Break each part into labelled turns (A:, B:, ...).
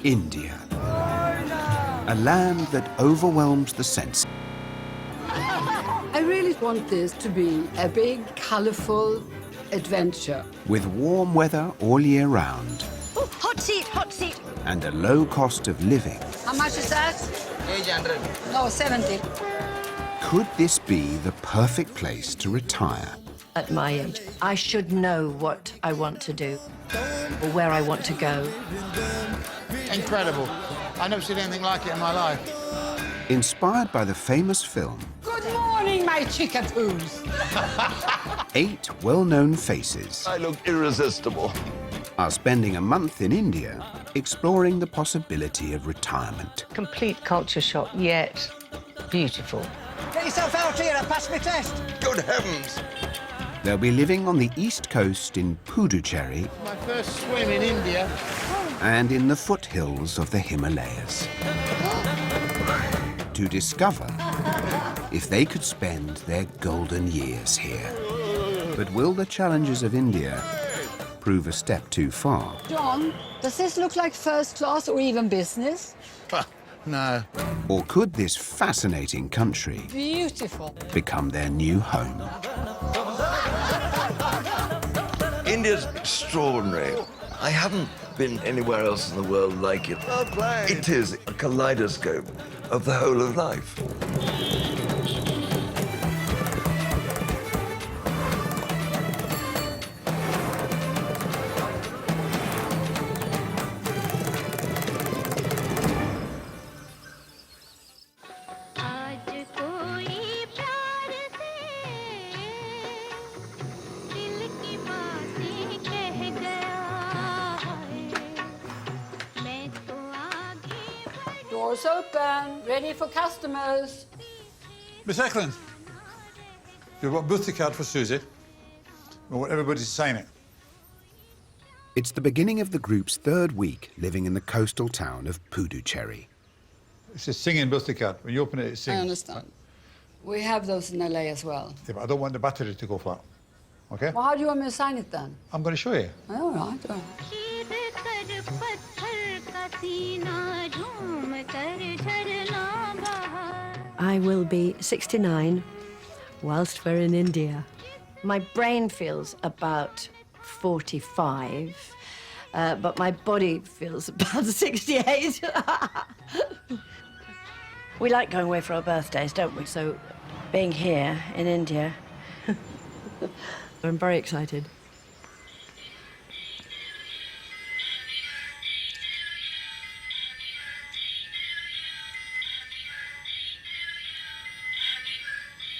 A: India. A land that overwhelms the senses.
B: I really want this to be a big, colourful adventure.
A: With warm weather all year round.
C: Oh, hot seat, hot seat.
A: And a low cost of living.
B: How much is that?
D: 800.
B: No, 70.
A: Could this be the perfect place to retire?
C: At my age, I should know what I want to do or where I want to go.
D: Incredible. I've never seen anything like it in my life.
A: Inspired by the famous film,
B: Good morning, my chickapoos.
A: 8 well-known faces
E: I look irresistible.
A: are spending a month in India exploring the possibility of retirement.
F: Complete culture shock, yet beautiful.
G: Get yourself out here and pass me test.
E: Good heavens!
A: They'll be living on the east coast in Puducherry
D: My first swim in India.
A: and in the foothills of the Himalayas. To discover if they could spend their golden years here. But will the challenges of India prove a step too far?
B: John, does this look like first class or even business?
D: No.
A: Or could this fascinating country
B: Beautiful.
A: become their new home?
E: India's extraordinary. I haven't been anywhere else in the world like it.
D: Well played.
E: It is a kaleidoscope of the whole of life.
B: Doors open, ready for customers.
H: Miss Eklund, you've got a birthday card for Susie. We want everybody to sign it.
A: It's the beginning of the group's 3rd week living in the coastal town of Puducherry.
H: It's a singing birthday card. When you open it, it sings.
B: I understand. We have those in LA as well.
H: Yeah, but I don't want the battery to go flat. Okay?
B: Well, how do you want me to sign it then?
H: I'm going to show you.
B: All right.
C: I will be 69 whilst we're in India. My brain feels about 45, but my body feels about 68. We like going away for our birthdays, don't we? So being here in India, I'm very excited.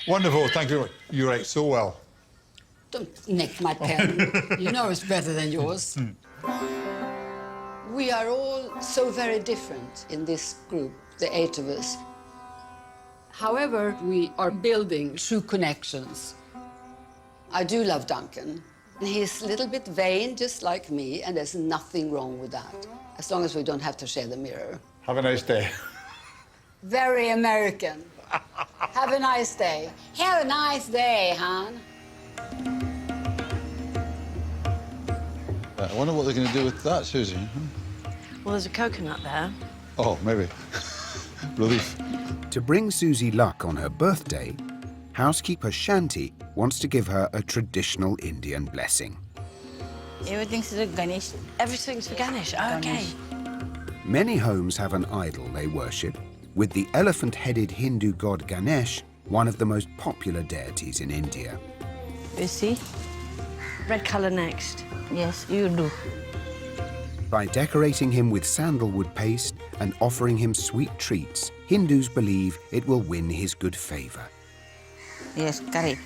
H: Wonderful, thank you. You write so well.
B: Don't nick my pen. You know it's better than yours. We are all so very different in this group, the 8 of us. However, we are building true connections. I do love Duncan. He's a little bit vain, just like me, and there's nothing wrong with that, as long as we don't have to share the mirror.
H: Have a nice day.
B: Very American. Have a nice day. Have a nice day, hon.
H: I wonder what they're going to do with that, Susie.
C: Well, there's a coconut there.
H: Oh, maybe. Relief.
A: To bring Susie luck on her birthday, housekeeper Shanti wants to give her a traditional Indian blessing.
G: Everything's for Ganesh.
C: Everything's for Ganesh. Oh, okay.
A: Many homes have an idol they worship, with the elephant-headed Hindu god Ganesh one of the most popular deities in India.
G: You see?
C: Red colour next.
G: Yes, you do.
A: By decorating him with sandalwood paste and offering him sweet treats, Hindus believe it will win his good favour.
G: Yes, correct.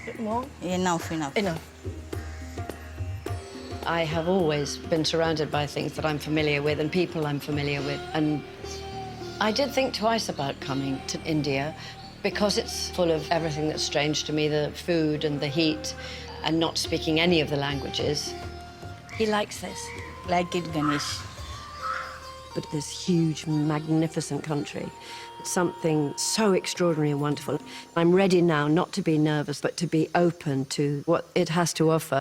C: Bit more.
G: Enough.
C: Enough. I have always been surrounded by things that I'm familiar with and people I'm familiar with. And I did think twice about coming to India because it's full of everything that's strange to me, the food and the heat, and not speaking any of the languages. He likes this.
G: Like it, Ganesh.
C: But this huge, magnificent country, it's something so extraordinary and wonderful. I'm ready now not to be nervous, but to be open to what it has to offer.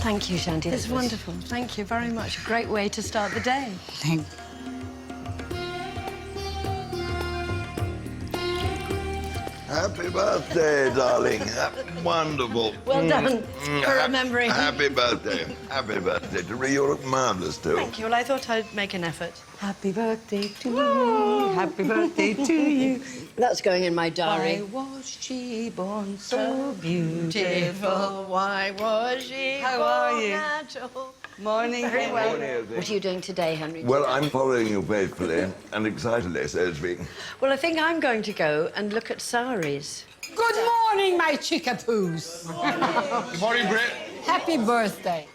C: Thank you, Shanti. That's wonderful. Thank you very much. A great way to start the day.
G: Thank
E: Happy birthday, darling. Wonderful.
C: Well done for remembering.
E: Happy birthday. Happy birthday. You look marvellous, too.
C: Thank you. Well, I thought I'd make an effort.
F: Happy birthday to you. Happy birthday to you.
C: That's going in my diary.
F: Why was she born so beautiful?
C: Why was she
F: How are you?
C: all?
F: Morning.
C: Very well.
E: Henry.
C: What are you doing today, Henry?
E: Well, I'm following you faithfully and excitedly, so to speak.
C: Well, I think I'm going to go and look at saris.
B: Good morning, my chickapoos.
H: Good morning, Brit.
B: Happy birthday.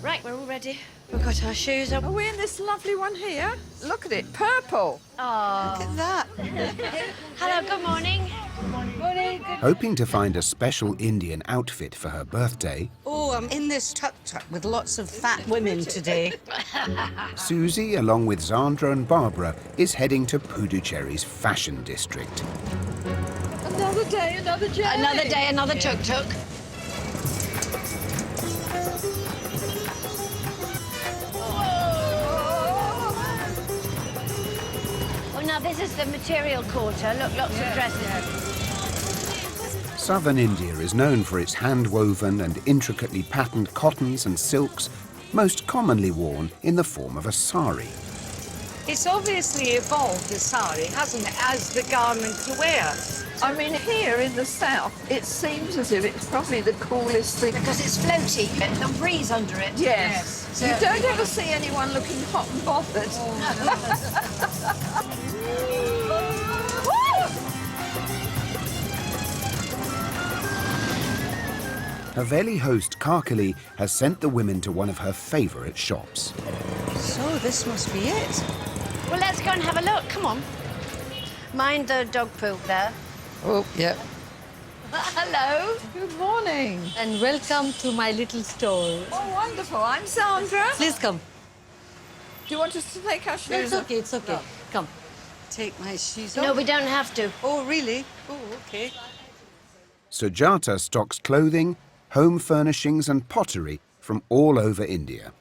C: Right, we're all ready. We've got our shoes on.
I: Are we in this lovely one here? Look at it, purple.
C: Oh.
G: Look at that.
C: Hello, good morning.
A: Hoping to find a special Indian outfit for her birthday,
G: Oh, I'm in this tuk-tuk with lots of fat women today.
A: Susie, along with Zandra and Barbara, is heading to Puducherry's fashion district.
I: Another day, another journey.
C: Another day, another tuk-tuk. Oh, now this is the material quarter. Look, lots of dresses.
A: Southern India is known for its hand-woven and intricately patterned cottons and silks, most commonly worn in the form of a sari.
F: It's obviously evolved, the sari, hasn't it, as the garment to wear?
I: I mean, here in the south, it seems as if it's probably the coolest thing.
C: Because it's floaty, the breeze under it.
I: Yes.
C: So
I: You don't ever see anyone looking hot and bothered.
A: Haveli host Karkali has sent the women to one of her favourite shops.
G: So this must be it.
C: Well, let's go and have a look. Come on. Mind the dog poop there.
I: Oh, yeah.
C: Hello.
I: Good morning.
F: And welcome to my little store.
I: Oh, wonderful. I'm Sandra.
F: Please come.
I: Do you want us to take our shoes
F: It's
I: off?
F: okay, it's okay. Come.
G: Take my shoes
C: No,
G: off.
C: we don't have to.
G: Oh, really? Oh, okay.
A: Sujata stocks clothing, home furnishings and pottery from all over India.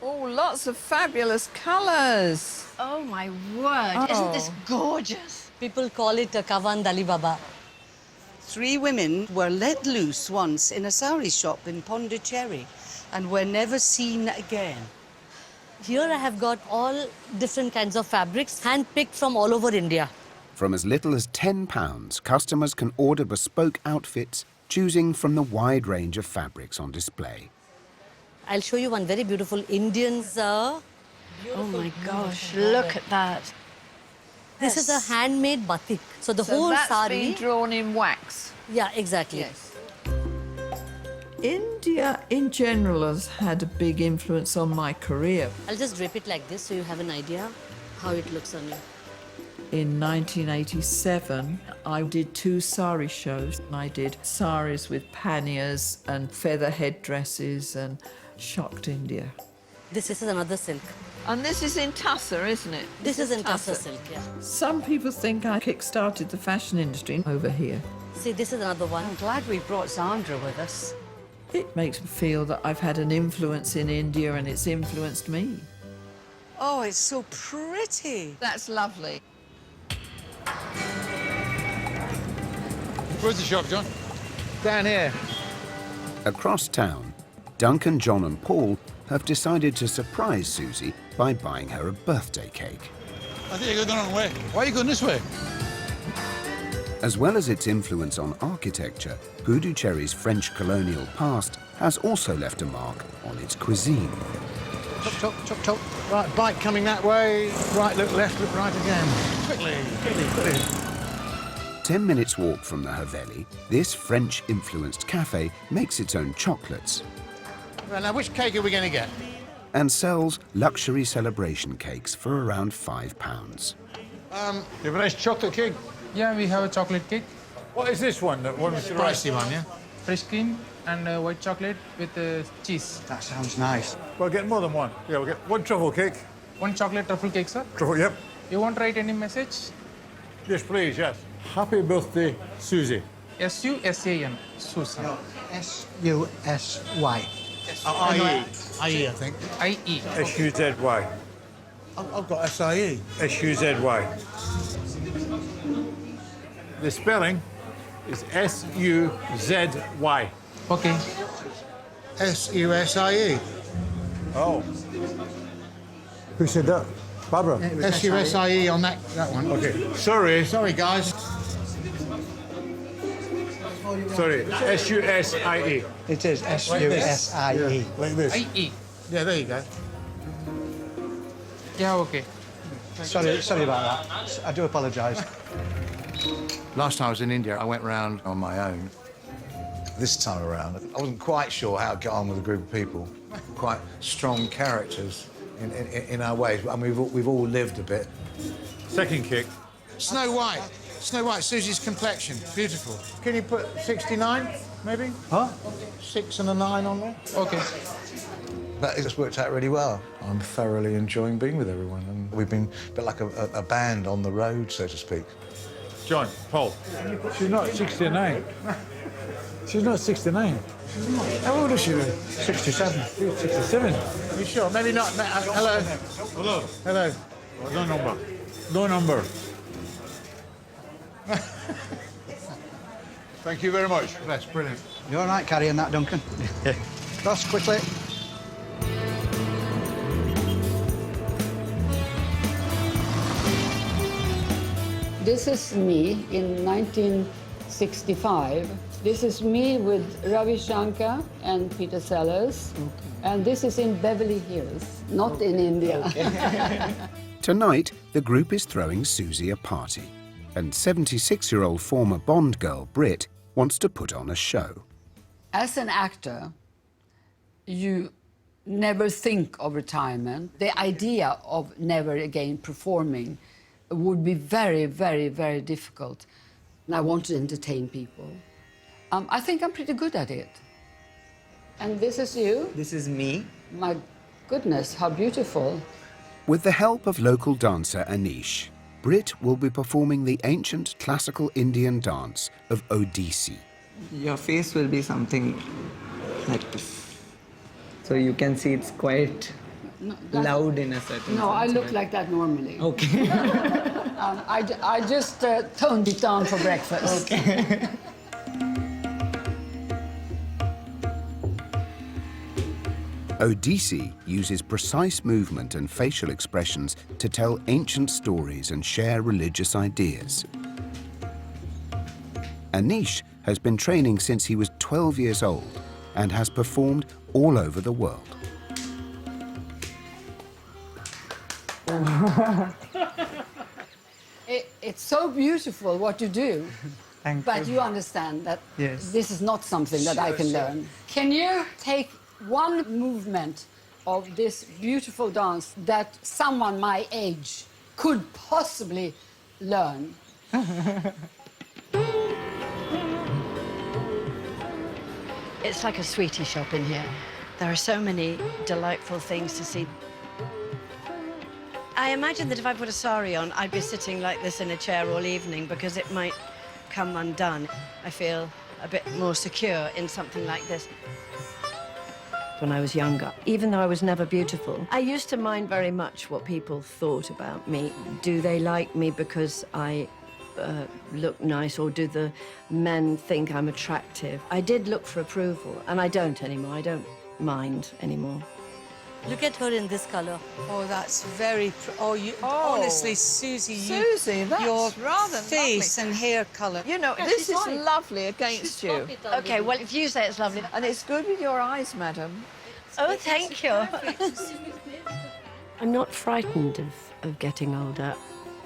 I: Oh, lots of fabulous colours.
C: Oh, my word. Isn't this gorgeous?
F: People call it a Kavan Dali Baba.
G: 3 women were let loose once in a sari shop in Pondicherry and were never seen again.
F: Here I have got all different kinds of fabrics, hand-picked from all over India.
A: From as little as £10, customers can order bespoke outfits, choosing from the wide range of fabrics on display.
F: I'll show you one very beautiful Indian.
C: Oh, my gosh. Look at that.
F: This is a handmade batik. So the
I: So
F: whole
I: that's
F: sari.
I: been drawn in wax.
F: Yeah, exactly.
I: Yes. India, in general, has had a big influence on my career.
F: I'll just drape it like this so you have an idea how it looks on you.
I: In 1987, I did 2 sari shows. I did saris with panniers and feather headdresses and shocked India.
F: This is another silk.
I: And this is in Tussar, isn't it?
F: This is in Tussar silk, yeah.
I: Some people think I kick-started the fashion industry over here.
F: See, this is another one.
G: I'm glad we brought Sandra with us.
I: It makes me feel that I've had an influence in India and it's influenced me.
G: Oh, it's so pretty.
I: That's lovely.
H: Where's the shop, John?
D: Down here.
A: Across town, Duncan, John and Paul have decided to surprise Susie by buying her a birthday cake.
H: I think you're going the wrong way. Why are you going this way?
A: As well as its influence on architecture, Puducherry's French colonial past has also left a mark on its cuisine.
D: Chop, chop, chop, chop. Right, bike coming that way. Right, look left, look right again. Quickly, quickly, quickly.
A: 10 minutes walk from the Haveli, this French-influenced cafe makes its own chocolates
D: Well, now, which cake are we going to get?
A: and sells luxury celebration cakes for around £5.
H: You have a nice chocolate cake.
J: Yeah, we have a chocolate cake,
H: What is this one? That one with the
D: Pricey one, yeah?
J: fresh cream and white chocolate with cheese.
D: That sounds nice.
H: We'll get more than one. Yeah, we'll get one truffle cake.
J: One chocolate truffle cake, sir.
H: Truffle, yep.
J: You want to write any message?
H: Yes, please, yes. Happy birthday, Susie.
J: S-U-S-A-N, Susan.
D: S-U-S-Y. I-E. I-E, I think.
J: I-E.
H: S-U-Z-Y.
D: I've got S-I-E.
H: S-U-Z-Y. The spelling is S-U-Z-Y.
J: Okay.
D: S-U-S-I-E.
H: Oh. Who said that? Barbara?
D: S-U-S-I-E on that one.
H: Okay. Sorry.
D: Sorry, guys.
H: Sorry. S-U-S-I-E.
K: It is S-U-S-I-E.
H: Like this.
J: I-E.
D: Yeah, there you go.
J: Yeah, okay.
K: Sorry about that. I do apologise.
D: Last time I was in India, I went round on my own. This time around, I wasn't quite sure how to get on with a group of people. Quite strong characters in our ways, and we've all lived a bit.
H: Second kick.
D: Snow White. Snow White, Susie's complexion. Beautiful. Can you put 69, maybe?
K: Huh?
D: 6 and a 9 on there?
J: Okay.
D: But it's worked out really well. I'm thoroughly enjoying being with everyone, and we've been a bit like a band on the road, so to speak.
H: John, Paul. She's not 69. She's not 69.
D: How old is she then?
K: 67.
H: 67.
D: You sure? Maybe not. Hello.
H: Hello.
D: Hello.
H: Low number. Low number. Thank you very much.
D: That's brilliant.
K: You all right carrying that, Duncan? Cross quickly.
B: This is me in 1965. This is me with Ravi Shankar and Peter Sellers. And this is in Beverly Hills, not in India.
A: Tonight, the group is throwing Susie a party, and 76-year-old former Bond girl Britt wants to put on a show.
B: As an actor, you never think of retirement. The idea of never again performing would be very, very, very difficult. And I want to entertain people. I think I'm pretty good at it. And this is you?
L: This is me.
B: My goodness, how beautiful.
A: With the help of local dancer Anish, Britt will be performing the ancient classical Indian dance of Odissi.
L: Your face will be something like this. So you can see it's quite loud in a certain
B: No, I
L: sense,
B: look
L: right?
B: like that normally.
L: Okay.
B: I just toned it down for breakfast.
L: Okay.
A: Odissi uses precise movement and facial expressions to tell ancient stories and share religious ideas. Anish has been training since he was 12 years old and has performed all over the world.
B: It's so beautiful what you do, but you understand that
L: Yes.
B: this is not something that I can learn. Can you take one movement of this beautiful dance that someone my age could possibly learn?
C: It's like a sweetie shop in here. There are so many delightful things to see. I imagine that if I put a sari on, I'd be sitting like this in a chair all evening because it might come undone. I feel a bit more secure in something like this. When I was younger, even though I was never beautiful, I used to mind very much what people thought about me. Do they like me because I look nice, or do the men think I'm attractive? I did look for approval, and I don't anymore. I don't mind anymore.
F: Look at her in this color.
G: Oh, that's very... honestly, Susie,
I: Susie, that's
G: your
I: rather
G: face
I: lovely.
G: and hair colour.
I: You know, this is lovely against you.
C: Okay, well, if you say it's lovely...
I: And it's good with your eyes, madam.
C: Oh, thank you. I'm not frightened of getting older.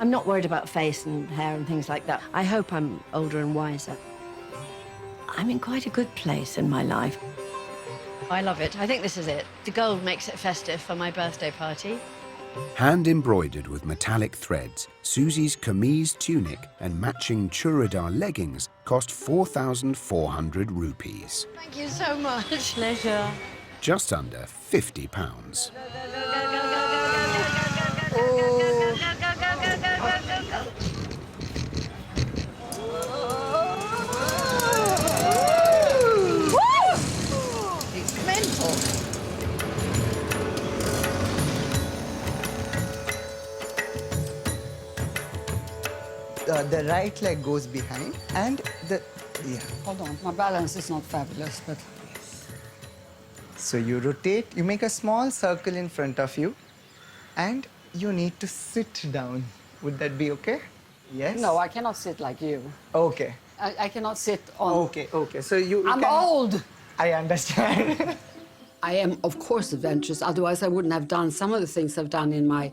C: I'm not worried about face and hair and things like that. I hope I'm older and wiser. I'm in quite a good place in my life. I love it. I think this is it. The gold makes it festive for my birthday party.
A: Hand-embroidered with metallic threads, Susie's camise tunic and matching churidar leggings cost 4,400 rupees.
C: Thank you so much.
F: Pleasure.
A: Just under £50.
L: The right leg goes behind and
B: Hold on, my balance is not fabulous, but...
L: So you rotate, you make a small circle in front of you, and you need to sit down. Would that be okay? Yes?
B: No, I cannot sit like you.
L: Okay.
B: I cannot sit on...
L: Okay. So you
B: I'm
L: can...
B: old!
L: I understand.
B: I am, of course, adventurous. Otherwise, I wouldn't have done some of the things I've done in my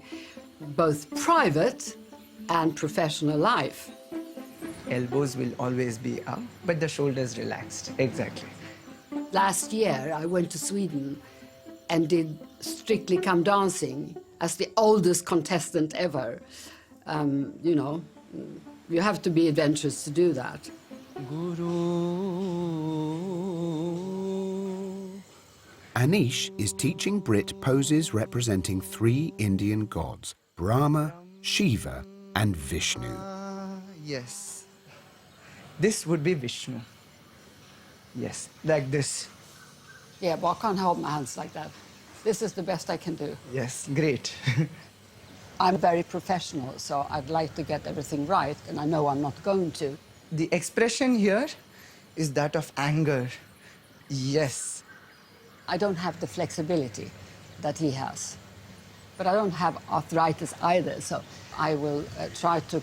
B: both private and professional life.
L: Elbows will always be up, but the shoulders relaxed. Exactly.
B: Last year, I went to Sweden and did Strictly Come Dancing as the oldest contestant ever. You know, you have to be adventurous to do that.
A: Anish is teaching Brit poses representing 3 Indian gods, Brahma, Shiva, and Vishnu.
L: Yes. This would be Vishnu. Yes, like this.
B: Yeah, but I can't hold my hands like that. This is the best I can do.
L: Yes, great.
B: I'm very professional, so I'd like to get everything right, and I know I'm not going to.
L: The expression here is that of anger. Yes.
B: I don't have the flexibility that he has. But I don't have arthritis either, so I will try to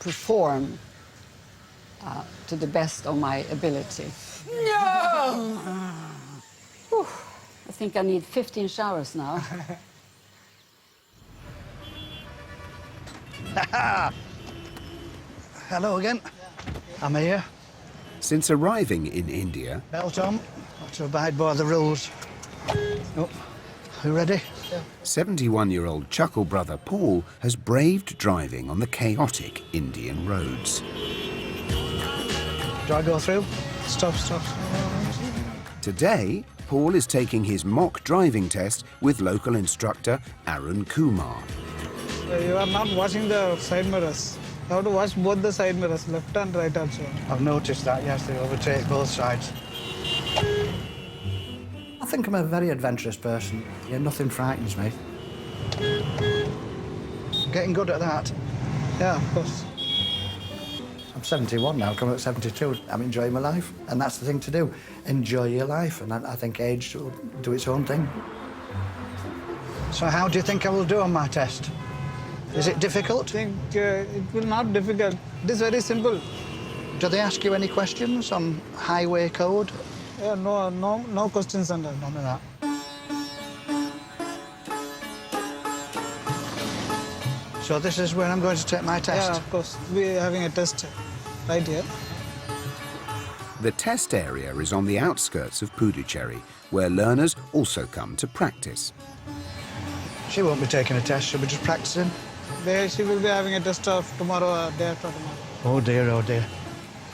B: perform to the best of my ability. No! Whew. I think I need 15 showers now.
K: Hello again. I'm here.
A: Since arriving in India,
K: Belt on. Got to abide by the rules. Oh, you ready?
A: 71-year-old Chuckle brother Paul has braved driving on the chaotic Indian roads.
K: Do I go through? Stop.
A: Today, Paul is taking his mock driving test with local instructor Arun Kumar.
J: You are not watching the side mirrors. You have to watch both the side mirrors, left and right also.
K: I've noticed that, yes, they overtake both sides. I think I'm a very adventurous person. Yeah, nothing frightens me. Getting good at that.
J: Yeah, of course.
K: I'm 71 now, coming up 72. I'm enjoying my life, and that's the thing to do. Enjoy your life, and I think age will do its own thing. So how do you think I will do on my test? Is it difficult?
J: I think it will not difficult. It is very simple.
K: Do they ask you any questions on highway code?
J: Yeah, no questions under.
K: None of that. So this is where I'm going to take my test?
J: Yeah, of course. We're having a test right here.
A: The test area is on the outskirts of Puducherry, where learners also come to practice.
K: She won't be taking a test, she'll be just practicing.
J: She will be having a test of tomorrow or day after tomorrow.
K: Oh dear.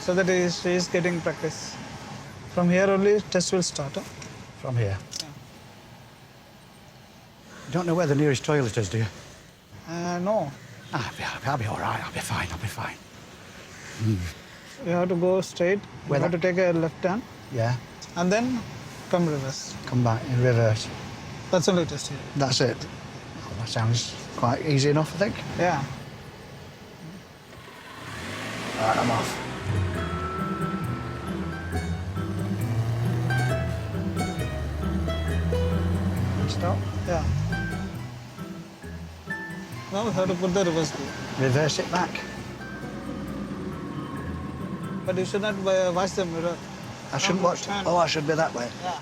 J: So that she is getting practice. From here only, test will start. Huh?
K: From here?
J: Yeah.
K: You don't know where the nearest toilet is, do you?
J: No.
K: I'll be all right, I'll be fine.
J: You have to go straight. You have to take a left turn.
K: Yeah.
J: And then come reverse.
K: Come back in reverse.
J: That's only test here.
K: That's it. Oh, that sounds quite easy enough, I think.
J: Yeah.
K: All right, I'm off. Stop?
J: Yeah. Now we have to put the reverse gear.
K: Reverse it back.
J: But you should not watch the mirror.
K: I shouldn't watch. Oh, I should be that way.
J: Yeah.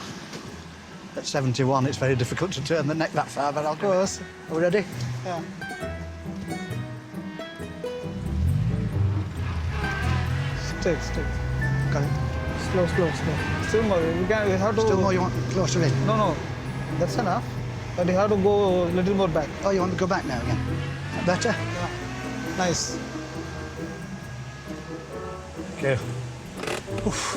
K: At 71, it's very difficult to turn the neck that far, but I'll do it. Are we ready?
J: Yeah. Straight.
K: Got it.
J: Slow. Still more. We have to...
K: Still more, you want closer in?
J: No. That's enough. But you have to go a little more back.
K: Oh, you want to go back now again? Better?
J: Yeah. Nice.
K: Okay. Oof.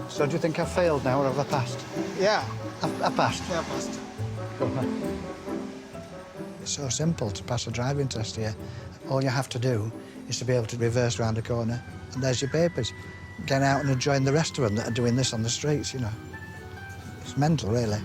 K: So do you think I've failed now, or have I passed?
J: Yeah.
K: I passed?
J: Yeah, passed.
K: It's so simple to pass a driving test here. All you have to do is to be able to reverse round a corner, and there's your papers. Get out and join the rest of them that are doing this on the streets, you know. It's mental, really.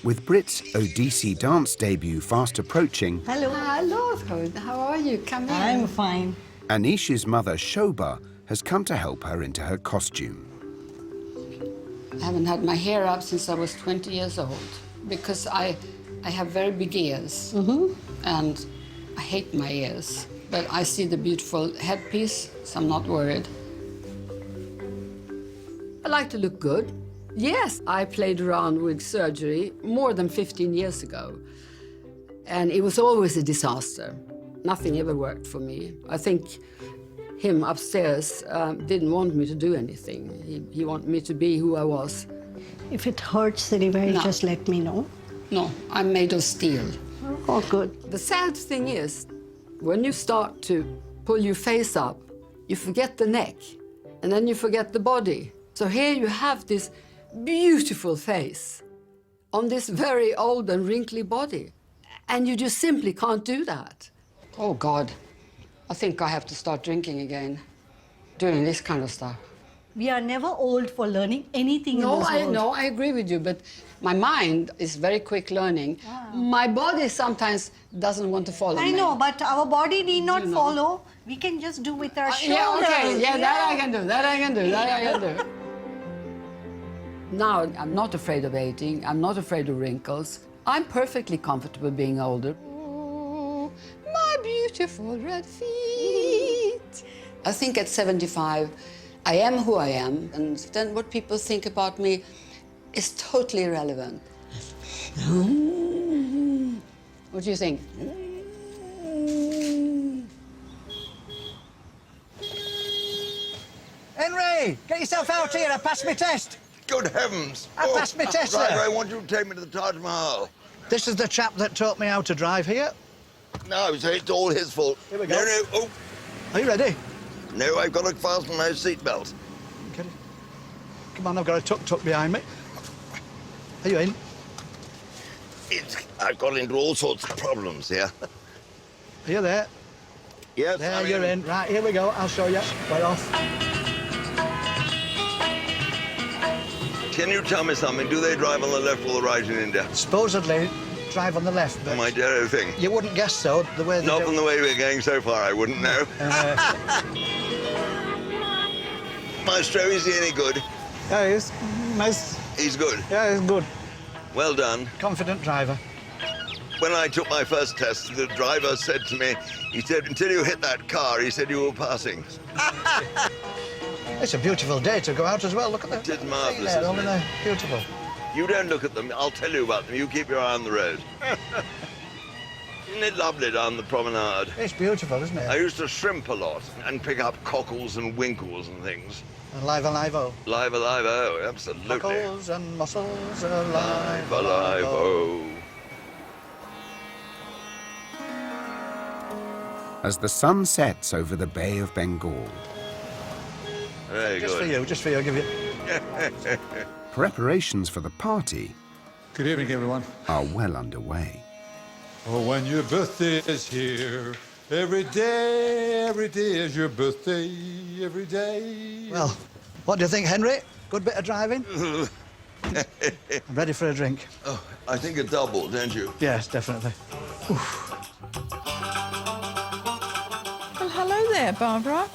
A: With Brit's Odissi dance debut fast approaching,
B: Hello. Hello, how are you? Come in.
M: I'm fine.
A: Anish's mother, Shobha, has come to help her into her costume.
B: I haven't had my hair up since I was 20 years old because I have very big ears and I hate my ears. But I see the beautiful headpiece, so I'm not worried. I like to look good. Yes, I played around with surgery more than 15 years ago. And it was always a disaster. Nothing ever worked for me. I think him upstairs didn't want me to do anything. He wanted me to be who I was.
M: If it hurts anywhere,
B: No.
M: just let me know.
B: No, I'm made of steel.
M: Oh, good.
B: The sad thing is, when you start to pull your face up, you forget the neck, and then you forget the body. So here you have this beautiful face on this very old and wrinkly body, and you just simply can't do that. Oh, God. I think I have to start drinking again, doing this kind of stuff.
M: We are never old for learning anything in this world.
B: No, I agree with you, but my mind is very quick learning. My body sometimes doesn't want to follow
M: I
B: me.
M: know, but our body need not
B: You know.
M: follow. We can just do with our shoulders.
B: Yeah, okay, yeah, that I can do, that I can do, that I can do. Now, I'm not afraid of aging, I'm not afraid of wrinkles. I'm perfectly comfortable being older. Oh, my beautiful red feet. I think at 75, I am who I am, and then what people think about me is totally irrelevant. What do you think?
K: Henry, get yourself out here. I passed my test.
E: Good heavens!
K: I passed my test,
E: Driver,
K: sir.
E: I want you to take me to the Taj Mahal.
K: This is the chap that taught me how to drive here.
E: No, so it's all his fault.
K: Here we go.
E: No, oh,
K: Are you ready?
E: no, I've got to fasten my seatbelt.
K: Okay. Come on, I've got a tuk-tuk behind me. Are you in?
E: I've got into all sorts of problems here.
K: Are you there?
E: Yes,
K: There,
E: I'm
K: you're in. Right, here we go. I'll show you. Right off.
E: Can you tell me something? Do they drive on the left or the right in India?
K: Supposedly, drive on the left, but
E: My dear thing.
K: you wouldn't guess so, the way they
E: Not
K: do.
E: from the way we're going so far, I wouldn't know. Maestro, is he any good?
J: Yeah, he's nice.
E: He's good.
J: Yeah, he's good.
E: Well done.
K: Confident driver.
E: When I took my first test, the driver said to me, he said, until you hit that car, he said you were passing.
K: It's a beautiful day to go out as well. Look at that.
E: It is marvellous,
K: There,
E: isn't
K: over
E: it?
K: there. Beautiful.
E: You don't look at them, I'll tell you about them. You keep your eye on the road. Isn't it lovely down the promenade?
K: It's beautiful, isn't it?
E: I used to shrimp a lot and pick up cockles and winkles and things.
K: And live-o.
E: Live alive, oh, absolutely.
K: Cockles and mussels, alive,
E: Alive, oh.
A: As the sun sets over the Bay of Bengal,
E: Very
K: Just for
E: good.
K: you, just for you, I'll give you.
A: preparations for the party
H: Good evening, everyone.
A: are well underway.
H: Oh, when your birthday is here, every day is your birthday, every day.
K: Well, what do you think, Henry? Good bit of driving? I'm ready for a drink.
E: Oh, I think a double, don't you?
K: Yes, definitely.
I: Well, hello there, Barbara.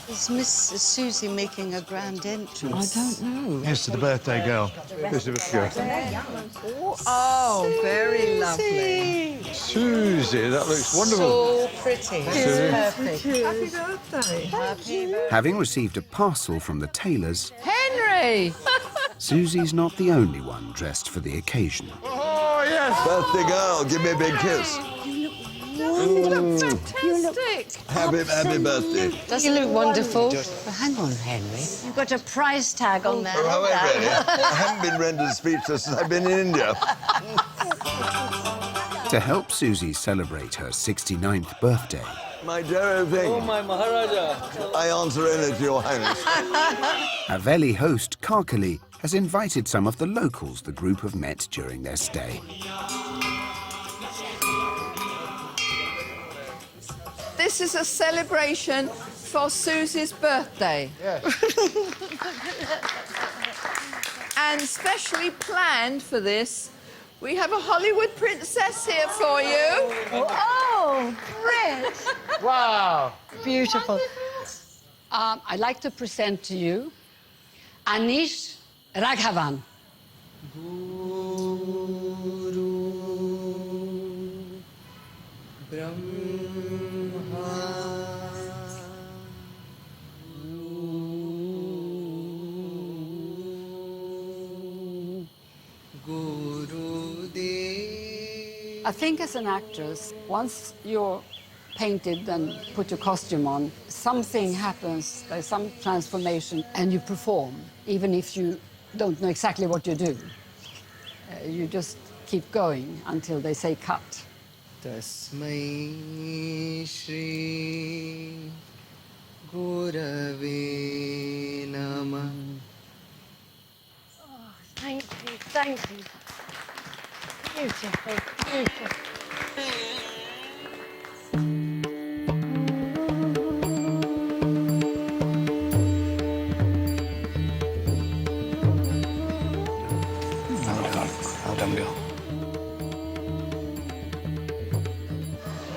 G: Is Miss Susie making a grand entrance?
I: I don't know.
K: Here's to the birthday girl.
H: This is good.
I: Oh, very lovely.
H: Susie, that looks wonderful.
G: So pretty. Perfect.
I: Happy birthday.
A: Having received a parcel from the tailors,
I: Henry!
A: Susie's not the only one dressed for the occasion.
H: Oh, yes.
E: Birthday girl, give me a big kiss.
I: Fantastic.
E: Happy birthday.
G: Does he look wonderful? Hang on, Henry.
C: You've got a price tag on there.
E: Oh, really? I haven't been rendered speechless since I've been in India.
A: To help Susie celebrate her 69th birthday,
E: My dear thing. Oh, my Maharaja. I answer only to your highness.
A: Haveli host Karkali has invited some of the locals the group have met during their stay.
I: This is a celebration for Susie's birthday.
D: Yes.
I: And specially planned for this, we have a Hollywood princess here for you.
F: Oh, great.
D: Wow.
C: Beautiful.
B: I'd like to present to you Anish Raghavan. I think as an actress, once you're painted and put your costume on, something happens, there's some transformation, and you perform, even if you don't know exactly what you do. You just keep going until they say cut.
L: Tasmai Shri Gurave Namah.
C: Oh, thank you, thank you. Beautiful, beautiful.
K: Well done, girl.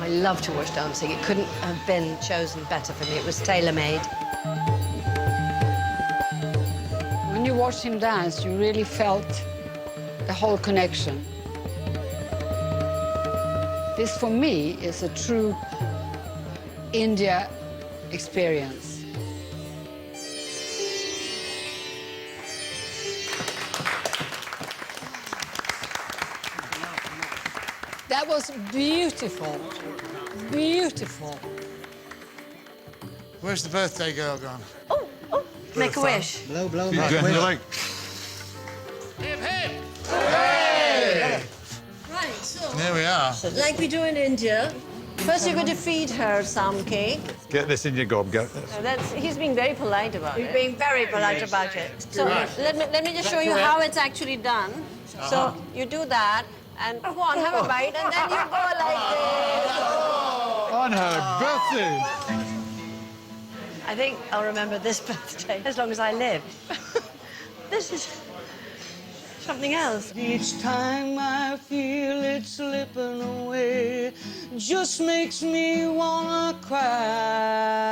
C: I love to watch dancing. It couldn't have been chosen better for me. It was tailor-made.
B: When you watched him dance, you really felt the whole connection. This, for me, is a true India experience. That was beautiful, beautiful.
D: Where's the birthday girl gone?
C: Oh, make a wish.
K: Blow, blow,
H: Keep
K: Mark.
H: getting your leg.
D: Hip, hip!
C: Right, so,
D: There we are.
C: like we do in India, first you're going to feed her some cake.
H: Get this in your gob. Get this.
C: He's being very polite about it. He's being very polite about it. So let me just show you how it's actually done. So you do that, and go on, have a bite, and then you go like this.
H: On her birthday.
C: I think I'll remember this birthday as long as I live. This is something else.
G: Each time I feel it slipping away, just makes me wanna cry.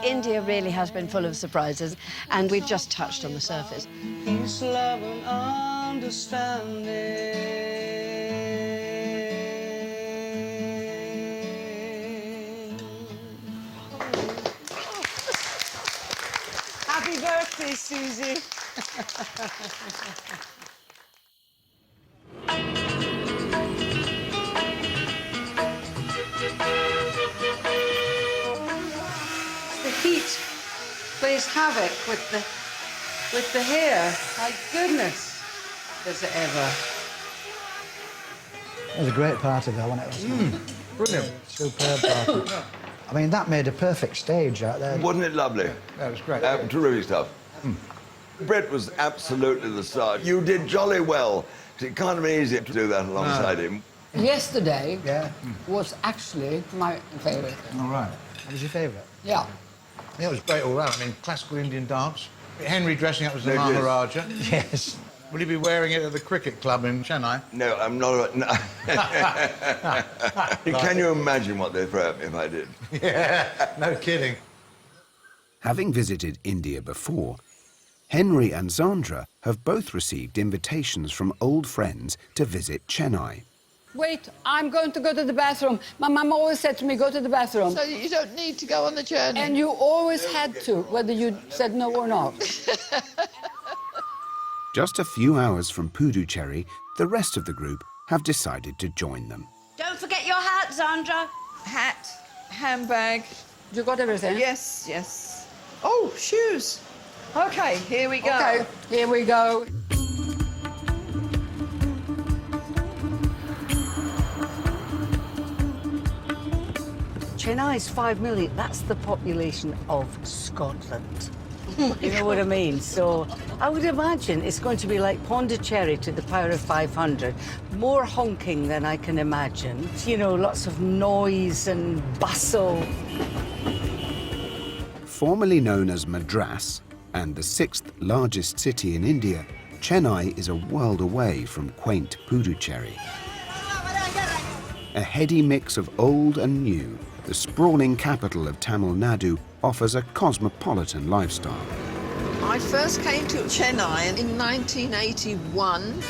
C: India really has been full of surprises, and we've just touched on the surface.
G: Peace, love, and understanding. Happy birthday, Susie. The heat plays havoc with the hair. My goodness, does it ever.
K: It was a great party, though, wasn't it?
D: Brilliant.
K: Superb party. I mean, that made a perfect stage out there.
E: Wasn't it lovely?
D: That was great.
E: Terrific stuff. Brett was absolutely the star. You did jolly well. It can't have been easy to do that alongside him.
B: Yesterday
K: Yeah.
B: was actually my favorite.
D: All right.
K: What was your favourite?
B: Yeah.
D: Yeah, it was great all round. I mean, classical Indian dance. Henry dressing up as the
E: No, yes.
D: Maharaja.
K: Yes.
D: Will he be wearing it at the cricket club in Chennai?
E: No, I'm not. No. Can you imagine what they'd throw at me if I did?
D: Yeah, no kidding.
A: Having visited India before, Henry and Zandra have both received invitations from old friends to visit Chennai.
B: Wait, I'm going to go to the bathroom. My mum always said to me, go to the bathroom.
I: So you don't need to go on the journey.
B: And you always had to, whether you said no or not.
A: Just a few hours from Puducherry, the rest of the group have decided to join them.
C: Don't forget your hat, Zandra.
I: Hat, handbag.
B: You got everything?
I: Yes, yes. Oh, shoes. Okay, here we go.
B: Okay, here we go.
G: Chennai is 5 million. That's the population of Scotland. You know what I mean? So I would imagine it's going to be like Pondicherry to the power of 500. More honking than I can imagine. You know, lots of noise and bustle.
A: Formerly known as Madras and the 6th largest city in India, Chennai is a world away from quaint Puducherry. A heady mix of old and new, the sprawling capital of Tamil Nadu offers a cosmopolitan lifestyle.
I: I first came to Chennai in 1981,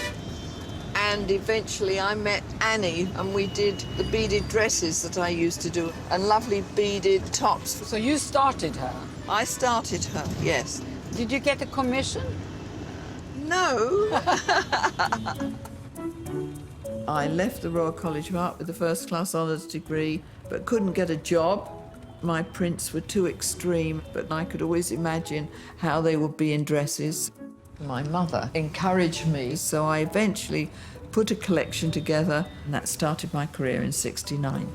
I: and eventually I met Annie, and we did the beaded dresses that I used to do, and lovely beaded tops.
B: So you started her?
I: I started her, yes.
B: Did you get a commission?
I: No. I left the Royal College of Art with a first-class honours degree, but couldn't get a job. My prints were too extreme, but I could always imagine how they would be in dresses. My mother encouraged me, so I eventually put a collection together, and that started my career in '69.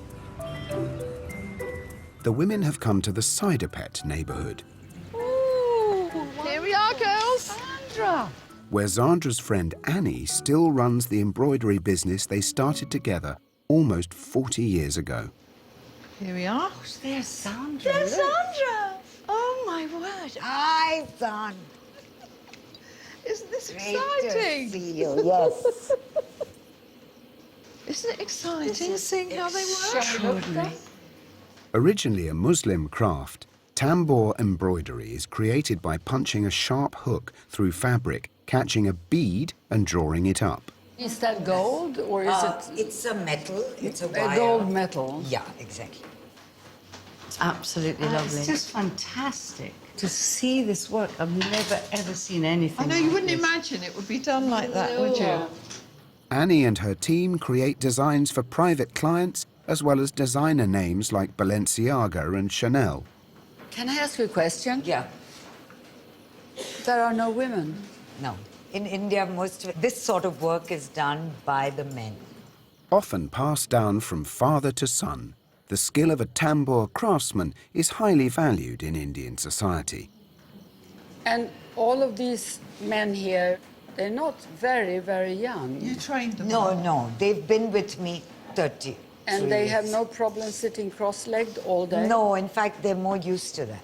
A: The women have come to the Siderpet neighbourhood,
I: Here we are, girls.
B: Sandra!
A: where Zandra's friend Annie still runs the embroidery business they started together almost 40 years ago.
I: Here we are.
G: There's Sandra.
I: There's Sandra. Oh, my word.
G: Hi, Son.
I: Isn't this
G: Great
I: exciting?
G: to see you, yes.
I: Isn't it exciting seeing how they work?
A: Originally a Muslim craft, tambour embroidery is created by punching a sharp hook through fabric, catching a bead and drawing it up.
B: Is that gold or is it
G: It's a metal. It's a
B: a
G: wire.
B: gold metal?
G: Yeah, exactly.
C: It's absolutely lovely.
G: It's just fantastic to see this work. I've never, ever seen anything
I: I know, you
G: like
I: wouldn't
G: this.
I: imagine it would be done like that, would you?
A: Annie and her team create designs for private clients as well as designer names like Balenciaga and Chanel.
B: Can I ask you a question?
G: Yeah.
B: There are no women.
G: No. In India, most of this sort of work is done by the men.
A: Often passed down from father to son, the skill of a tambour craftsman is highly valued in Indian society.
B: And all of these men here, they're not very, very young.
I: You trained them.
G: No, they've been with me 30.
B: And they have no problem sitting cross-legged all day?
G: No, in fact, they're more used to that.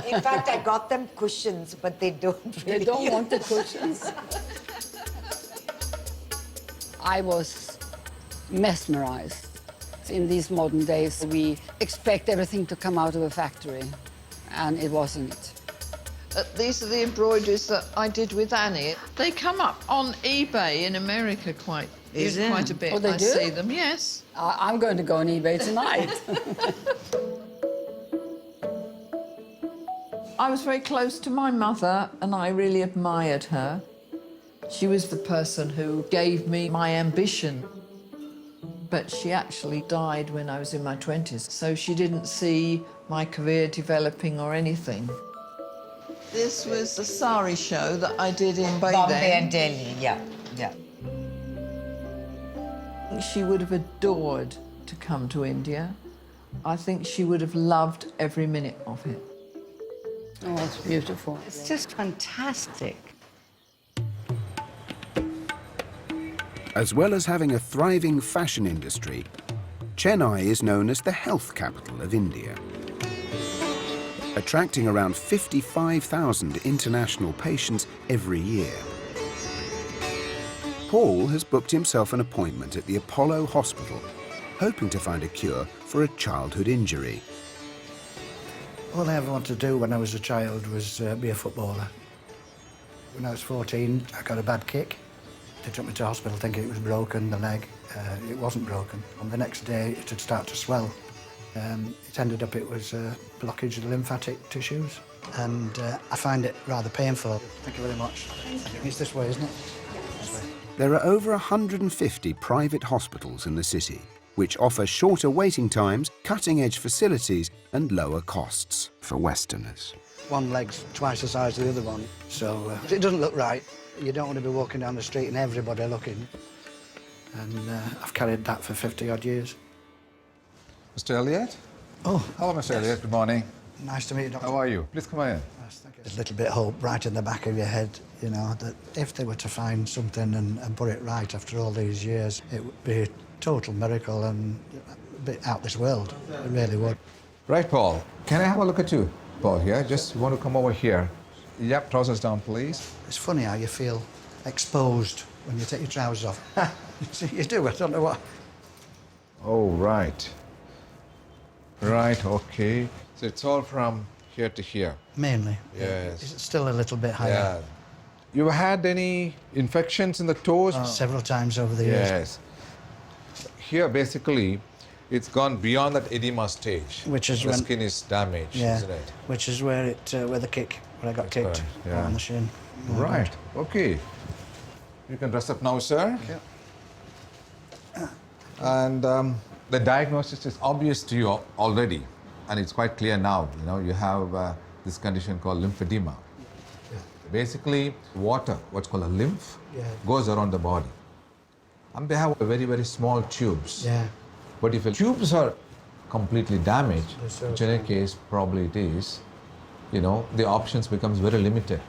G: In fact, I got them cushions, but they don't really.
B: They don't want the cushions. I was mesmerized. In these modern days, we expect everything to come out of a factory, and it wasn't.
I: These are the embroideries that I did with Annie. They come up on eBay in America quite a bit.
B: Oh, they
I: I
B: do?
I: see them, yes.
B: I'm going to go on eBay tonight.
I: I was very close to my mother, and I really admired her. She was the person who gave me my ambition. But she actually died when I was in my 20s, so she didn't see my career developing or anything. This was the sari show that I did in
G: Bombay and Delhi, yeah.
I: She would have adored to come to India. I think she would have loved every minute of it.
B: Oh, it's beautiful.
G: It's just fantastic.
A: As well as having a thriving fashion industry, Chennai is known as the health capital of India, attracting around 55,000 international patients every year. Paul has booked himself an appointment at the Apollo Hospital, hoping to find a cure for a childhood injury.
K: All I ever wanted to do when I was a child was be a footballer. When I was 14, I got a bad kick. They took me to hospital thinking it was broken, the leg. It wasn't broken. On the next day, it had started to swell. It ended up it was a blockage of the lymphatic tissues. And I find it rather painful. Thank you very much. It's this way, isn't it? This way.
A: There are over 150 private hospitals in the city, which offer shorter waiting times, cutting-edge facilities and lower costs for Westerners.
K: One leg's twice the size of the other one, so it doesn't look right. You don't want to be walking down the street and everybody looking. And I've carried that for 50-odd years.
H: Mr. Elliott?
K: Oh.
H: Hello, Mr. Elliott. Good morning.
K: Nice to meet you, Doctor.
H: How are you? Please come in.
K: There's a little bit of hope right in the back of your head, you know, that if they were to find something and put it right after all these years, it would be a total miracle and a bit out this world. It really would.
H: Right, Paul. Can I have a look at you?
D: Paul here. Just want to come over here. Yep, trousers down, please.
K: It's funny how you feel exposed when you take your trousers off. You do, I don't know what.
D: Oh, right. Right, okay. So it's all from here to here.
K: Mainly.
D: Yes.
K: It's still a little bit higher.
D: Yeah. You had any infections in the toes?
K: Several times over the years.
D: Yes. Here, basically, it's gone beyond that edema stage.
K: Which is
D: the
K: when
D: skin is damaged, isn't it?
K: Which is where where I got kicked on the shin.
D: Right. Okay. You can dress up now, sir.
K: Okay.
D: And the diagnosis is obvious to you already, and it's quite clear now. You know, you have this condition called lymphedema.
K: Yeah.
D: Basically, water, what's called a lymph, goes around the body. And they have very, very small tubes.
K: Yeah.
D: But if the tubes are completely damaged, which in any case probably it is, you know, the options becomes very limited,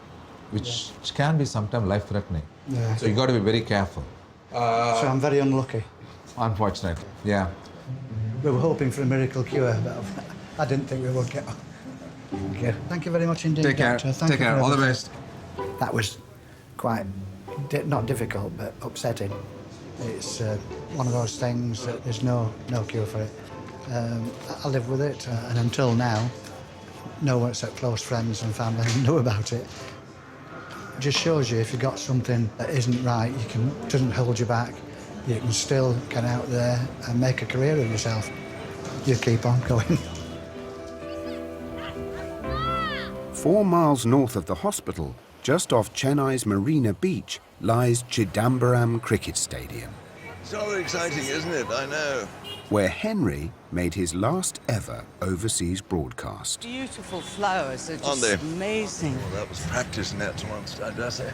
D: which can be sometimes life-threatening.
K: Yeah.
D: So you got to be very careful.
K: So I'm very unlucky.
D: Unfortunately, yeah.
K: We were hoping for a miracle cure, but I didn't think we would get. Okay. Thank you very much indeed,
D: Take care.
K: Doctor. Thank
D: Take
K: you
D: care.
K: for
D: All the
K: everything.
D: best.
K: That was quite, not difficult, but upsetting. It's one of those things that there's no cure for it. I live with it, and until now, no one except close friends and family knew about it. It just shows you if you've got something that isn't right, doesn't hold you back, you can still get out there and make a career of yourself. You keep on going.
A: 4 miles north of the hospital, just off Chennai's Marina Beach, lies Chidambaram Cricket Stadium,
E: It's rather exciting, isn't it? I know.
A: where Henry made his last ever overseas broadcast.
G: Beautiful flowers, they're
E: Aren't
G: just
E: they?
G: amazing.
E: Well, that was practice nets once, I dare say.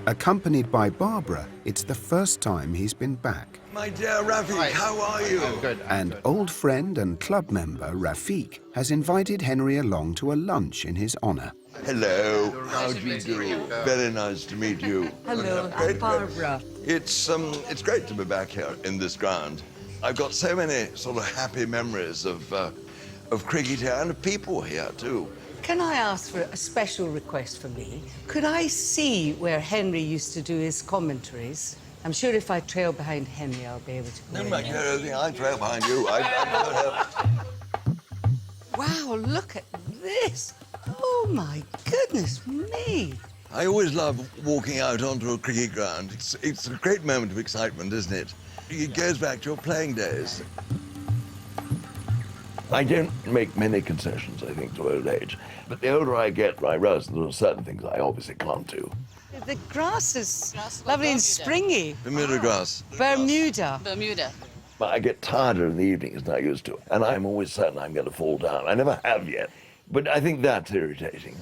A: Accompanied by Barbara, it's the first time he's been back.
E: My dear Rafi, how are you? I'm good.
A: And old friend and club member Rafiq has invited Henry along to a lunch in his honour.
E: Hello, how do you do? Very nice to meet you.
G: Hello, I'm Barbara.
E: It's great to be back here in this ground. I've got so many sort of happy memories of cricket here and of people here too.
G: Can I ask for a special request for me? Could I see where Henry used to do his commentaries? I'm sure if I trail behind Henry, I'll be able to go
E: Never
G: in
E: mind,
G: there.
E: I trail behind you. I
G: Wow, look at this. Oh, my goodness me.
E: I always love walking out onto a cricket ground. It's a great moment of excitement, isn't it? It goes back to your playing days. I don't make many concessions, I think, to old age. But the older I get, I realise there are certain things I obviously can't do.
G: The grass is lovely and springy.
E: Bermuda grass.
G: Bermuda.
E: But I get tireder in the evenings than I used to, and I'm always certain I'm going to fall down. I never have yet, but I think that's irritating.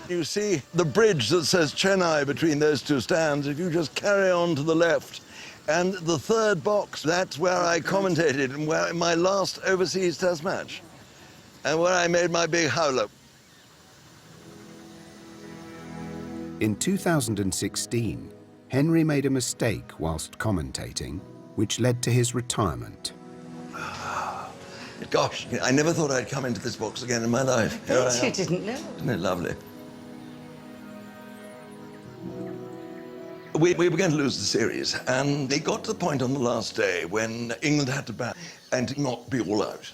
E: You see the bridge that says Chennai between those two stands, if you just carry on to the left, and the third box, that's where I commentated in my last overseas test match, and where I made my big howler.
A: In 2016, Henry made a mistake whilst commentating, which led to his retirement.
E: Gosh, I never thought I'd come into this box again in my life.
G: I bet you didn't know.
E: Isn't it lovely? We were going to lose the series, and it got to the point on the last day when England had to bat and not be all out.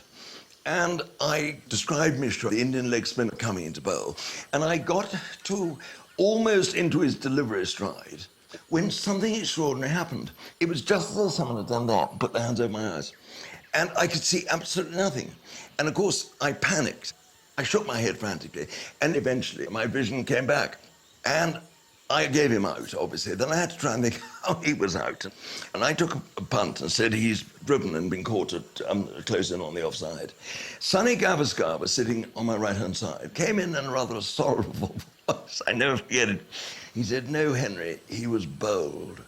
E: And I described Mishra, the Indian leg spinner, coming into bowl, and I got to almost into his delivery stride when something extraordinary happened. It was just as though someone had done that and put their hands over my eyes. And I could see absolutely nothing. And of course, I panicked. I shook my head frantically, and eventually my vision came back. And I gave him out, obviously. Then I had to try and think how he was out. And I took a punt and said he's driven and been caught at close in on the offside. Sonny Gavaskar was sitting on my right-hand side, came in a rather sorrowful voice. I never forget it. He said, "No, Henry, he was bowled."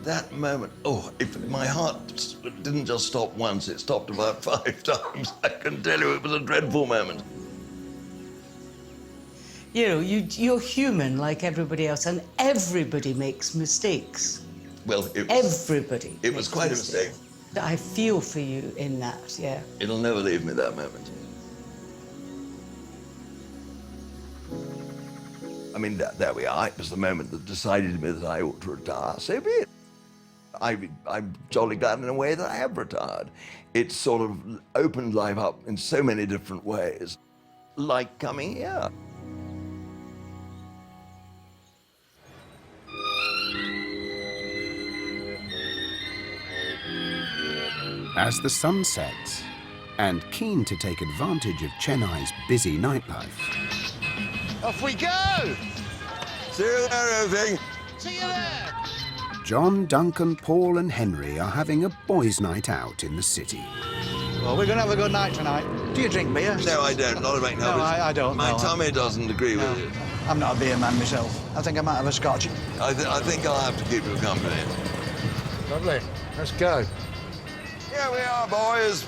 E: That moment, if my heart didn't just stop once, it stopped about 5 times. I can tell you it was a dreadful moment.
G: You know, you're human like everybody else, and everybody makes mistakes.
E: Well,
G: Everybody.
E: It was quite a mistake.
G: I feel for you in that, yeah.
E: It'll never leave me, that moment. I mean, there we are. It was the moment that decided me that I ought to retire. So be it. I'm jolly glad in a way that I have retired. It's sort of opened life up in so many different ways, like coming here.
A: As the sun sets, and keen to take advantage of Chennai's busy nightlife,
D: Off we go!
E: See you there, everything.
D: See you there!
A: John, Duncan, Paul and Henry are having a boys' night out in the city.
K: Well, we're going to have a good night tonight. Do you drink beer?
E: No, I don't. Not a make
K: No, I don't.
E: My
K: no.
E: tummy doesn't agree with it.
K: I'm not a beer man myself. I think I might have a scotch.
E: I think I'll have to keep you company.
D: Lovely. Let's go.
E: Here we are, boys.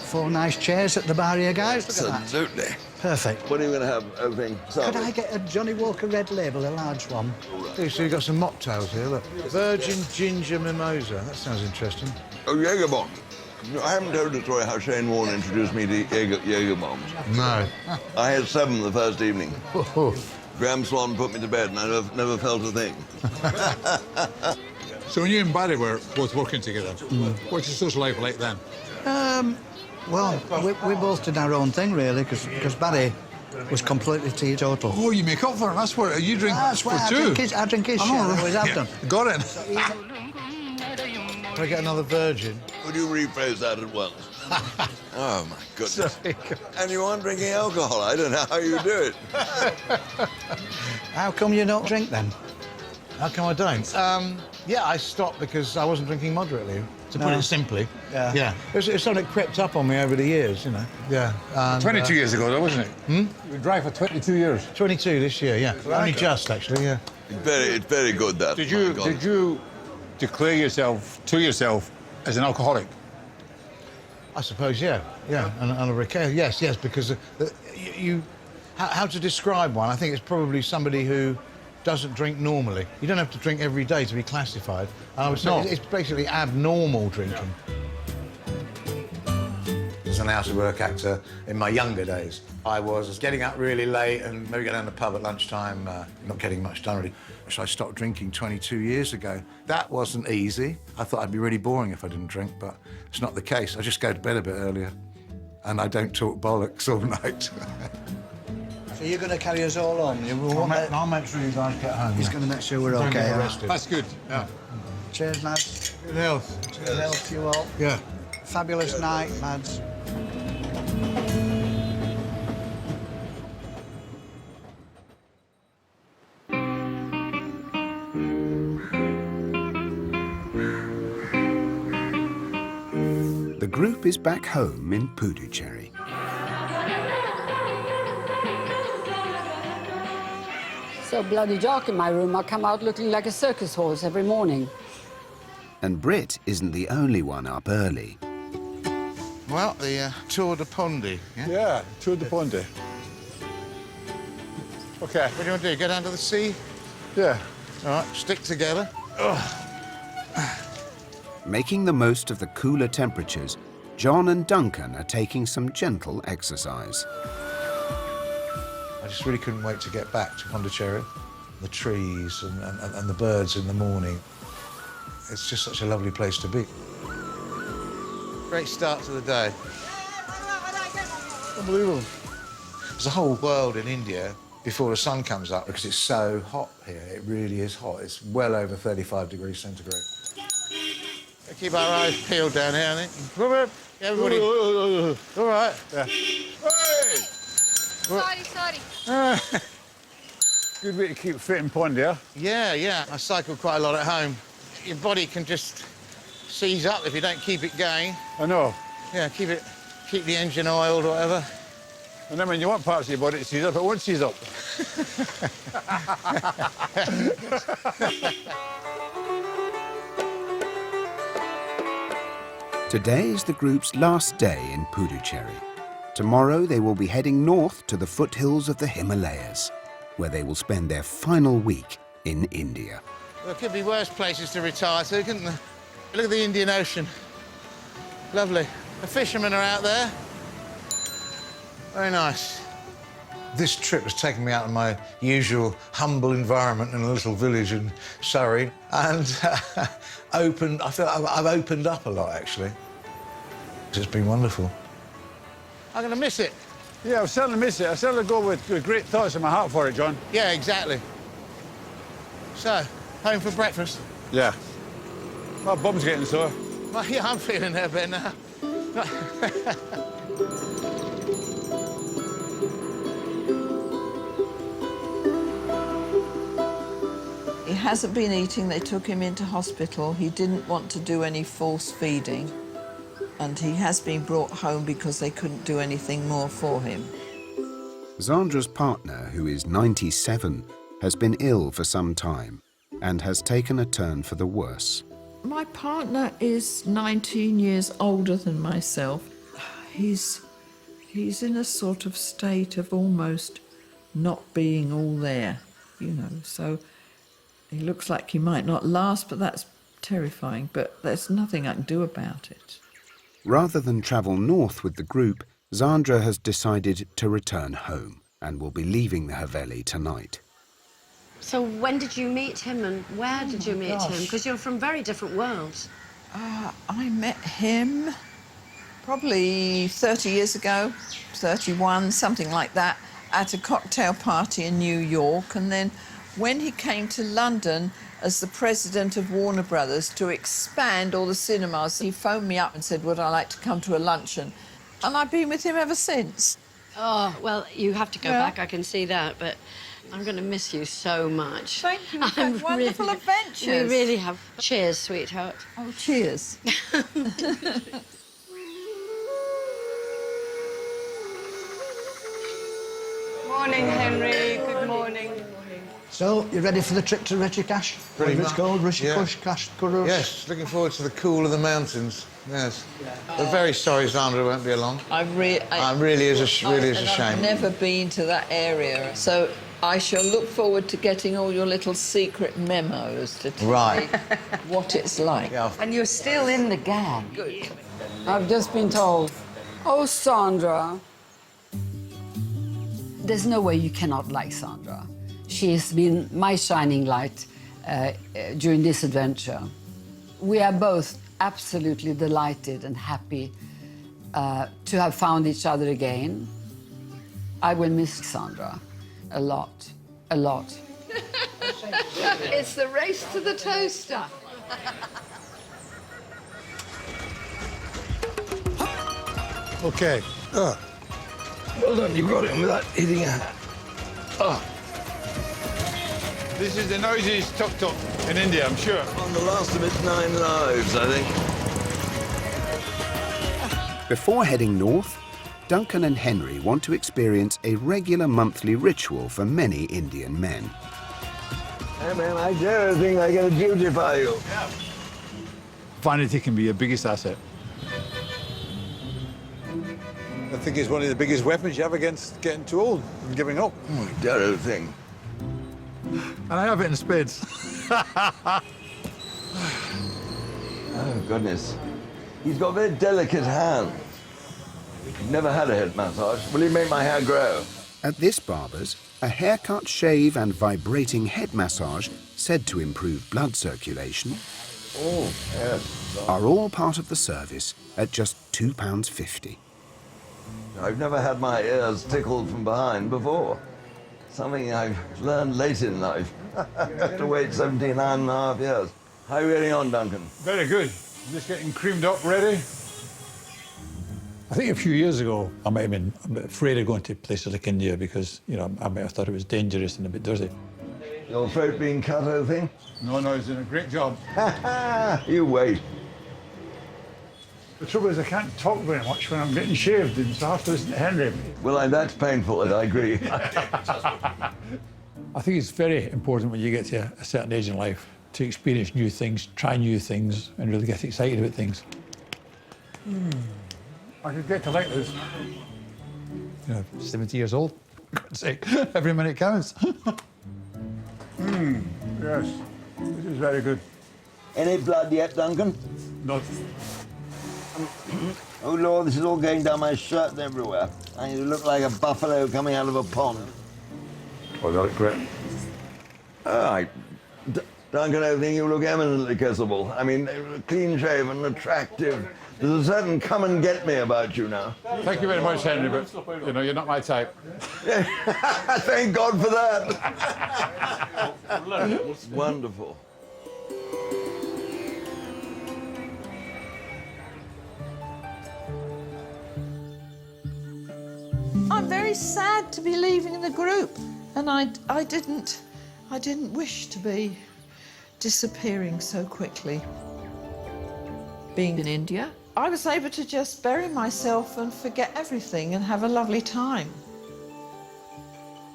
K: 4 nice chairs at the bar here, guys. Look at that.
E: Absolutely.
K: Perfect.
E: What are you going to have, everything?
K: Could I get a Johnny Walker Red Label, a large one?
D: So you've got some mocktails here, look. Virgin ginger mimosa. That sounds interesting.
E: Oh, Jaeger bombs. I haven't told the story how Shane Warne introduced me to Jaeger bombs.
D: No.
E: I had 7 the first evening. Graham Swan put me to bed and I never felt a thing.
H: So when you and Barry were both working together, what's your social life like then?
K: Well, we both did our own thing, really, because Barry was completely teetotal.
H: Oh, you make up for it. That's what you drink
K: That's
H: for
K: why
H: two.
K: I drink his shit. I always have done.
H: Got it.
D: Can I get another virgin?
E: Would you rephrase that at once? Oh, my goodness. And you aren't drinking alcohol. I don't know how you do it.
K: How come you don't drink, then?
D: How come I don't? Yeah, I stopped because I wasn't drinking moderately, to put it simply.
K: Yeah.
D: Yeah. It's something that crept up on me over the years, you know. Yeah. And,
H: 22 years ago, though, wasn't it? You drive for 22 years.
D: 22 this year, yeah. Only just, actually, yeah.
E: It's very good, that.
H: Did you declare yourself to yourself as an alcoholic?
D: I suppose, yeah. Yeah, and a recount. Yes, because how to describe one? I think it's probably somebody who doesn't drink normally. You don't have to drink every day to be classified. I would say it's basically abnormal drinking. As an out-of-work actor in my younger days, I was getting up really late and maybe going down to the pub at lunchtime, not getting much done really. So I stopped drinking 22 years ago. That wasn't easy. I thought I'd be really boring if I didn't drink, but it's not the case. I just go to bed a bit earlier and I don't talk bollocks all night.
K: So you're going to carry us all home?
D: I'll make sure you guys get home.
K: He's going to make sure we're
D: Don't
K: OK.
D: get
K: all right?
D: arrested.
H: That's good, yeah.
K: Cheers, lads.
D: Good health.
K: Good health to you all.
D: Yeah.
K: Fabulous night, lads.
A: The group is back home in Puducherry.
B: So bloody dark in my room. I come out looking like a circus horse every morning.
A: And Britt isn't the only one up early.
D: Well, the Tour de Pondy, yeah?
H: Yeah, Tour de Pondy. OK.
D: What do you want to do, go down to the sea?
H: Yeah.
D: All right, stick together.
A: Making the most of the cooler temperatures, John and Duncan are taking some gentle exercise.
D: I just really couldn't wait to get back to Pondicherry. The trees and the birds in the morning. It's just such a lovely place to be. Great start to the day. Unbelievable. There's a whole world in India before the sun comes up because it's so hot here. It really is hot. It's well over 35 degrees centigrade. Keep our eyes peeled down here, I think. Everybody. All right. Yeah.
N: Sorry.
H: Good way to keep fit in Pond, yeah?
D: Yeah. I cycle quite a lot at home. Your body can just seize up if you don't keep it going.
H: I know.
D: Yeah, keep the engine oiled or whatever.
H: And then when you want parts of your body to seize up, it won't seize up.
A: Today is the group's last day in Puducherry. Tomorrow they will be heading north to the foothills of the Himalayas, where they will spend their final week in India.
D: There could be worse places to retire to, couldn't there? Look at the Indian Ocean. Lovely. The fishermen are out there. Very nice. This trip has taken me out of my usual humble environment in a little village in Surrey and I feel I've opened up a lot, actually. It's been wonderful. I'm going to miss it.
H: Yeah, I'll certainly miss it. I certainly go with great thoughts in my heart for it, John.
D: Yeah, exactly. So, home for breakfast?
H: Yeah. My bum's getting sore.
D: Well, yeah, I'm feeling a bit now.
I: He hasn't been eating. They took him into hospital. He didn't want to do any force feeding. And he has been brought home because they couldn't do anything more for him.
A: Zandra's partner, who is 97, has been ill for some time and has taken a turn for the worse.
I: My partner is 19 years older than myself. He's in a sort of state of almost not being all there, you know, so he looks like he might not last, but that's terrifying, but there's nothing I can do about it.
A: Rather than travel north with the group, Zandra has decided to return home and will be leaving the Haveli tonight.
C: So when did you meet him and where did you meet him? Because you're from very different worlds.
I: I met him probably 30 years ago, 31, something like that, at a cocktail party in New York. And then when he came to London as the president of Warner Brothers to expand all the cinemas, he phoned me up and said, would I like to come to a luncheon? And I've been with him ever since.
C: Oh, well, you have to go back, I can see that, but I'm going to miss you so much.
I: Thank you. We've had wonderful adventures.
C: We really have. Cheers, sweetheart.
I: Oh, cheers.
B: Morning, Henry. Good morning.
K: So, you ready for the trip to Rishikesh?
D: Pretty
K: Whatever it's
D: much.
K: called, Rishikesh,
D: Yeah.
K: Kash, Kurus.
D: Yes, looking forward to the cool of the mountains. Yes. I'm very sorry Zandra won't be along.
I: I'm
D: really is a shame.
I: I've never been to that area, so I shall look forward to getting all your little secret memos to tell
D: Right.
I: me what it's like.
D: Yeah.
G: And you're still in the gang.
I: Good.
B: I've just been told. Oh, Sandra. There's no way you cannot like Sandra. She has been my shining light during this adventure. We are both absolutely delighted and happy to have found each other again. I will miss Sandra a lot, a lot.
I: It's the race to the toaster.
H: OK.
E: Well done, you got him without hitting a hat.
H: This is the noisiest tuk-tuk in India, I'm sure.
E: On the last of its 9 lives, I think.
A: Before heading north, Duncan and Henry want to experience a regular monthly ritual for many Indian men.
E: Hey, man, I dare think I got a duty for you.
H: Vanity can be your biggest asset. I think it's one of the biggest weapons you have against getting too old and giving up.
E: Oh, Darrow thing.
H: And I have it in spades.
E: Oh, goodness. He's got very delicate hands. Never had a head massage. Will he make my hair grow?
A: At this barber's, a haircut, shave and vibrating head massage, said to improve blood circulation,
E: Oh, yes.
A: are all part of the service at just £2.50.
E: I've never had my ears tickled from behind before. Something I've learned late in life. Have to wait 79.5 years. How are you getting on, Duncan?
H: Very good. Just getting creamed up, ready. I think a few years ago, I might have been a bit afraid of going to places like India because, you know, I might have thought it was dangerous and a bit dirty.
E: Your throat being cut, I think?
H: No, he's doing a great job.
E: You wait.
H: The trouble is I can't talk very much when I'm getting shaved, and so I have to listen to Henry.
E: Well, that's painful, I agree.
H: I think it's very important when you get to a certain age in life to experience new things, try new things, and really get excited about things. I could get to like this. You know, 70 years old, for God's sake, every minute counts. Yes, this is very good.
E: Any blood yet, Duncan?
H: Not.
N: Oh, Lord, this is all going down my shirt and everywhere. I look like a buffalo coming out of a pond.
H: Oh, they look great.
N: Duncan, I think you look eminently kissable. I mean, clean-shaven, attractive. There's a certain come and get me about you now.
H: Thank you very much, Henry, but, you know, you're not my type.
N: Thank God for that. It's wonderful.
I: I'm very sad to be leaving the group, and I didn't wish to be disappearing so quickly. Being in India, I was able to just bury myself and forget everything and have a lovely time.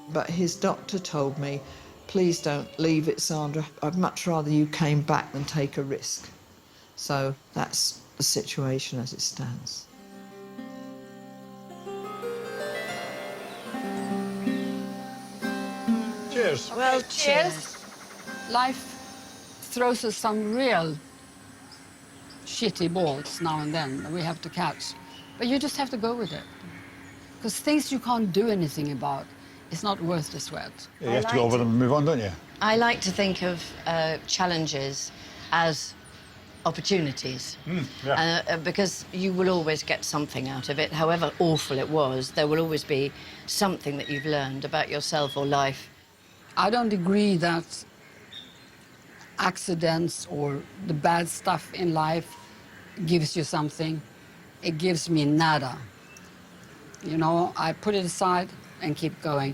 I: But his doctor told me, please don't leave it, Sandra. I'd much rather you came back than take a risk. So that's the situation as it stands.
H: Cheers.
B: Well, cheers. Life throws us some real shitty balls now and then that we have to catch. But you just have to go with it. Because things you can't do anything about, it's not worth the sweat.
H: Yeah, you have to go over them and move on, don't you?
C: I like to think of challenges as opportunities. Because you will always get something out of it. However awful it was, there will always be something that you've learned about yourself or life.
B: I don't agree that accidents or the bad stuff in life gives you something. It gives me nada. You know, I put it aside and keep going.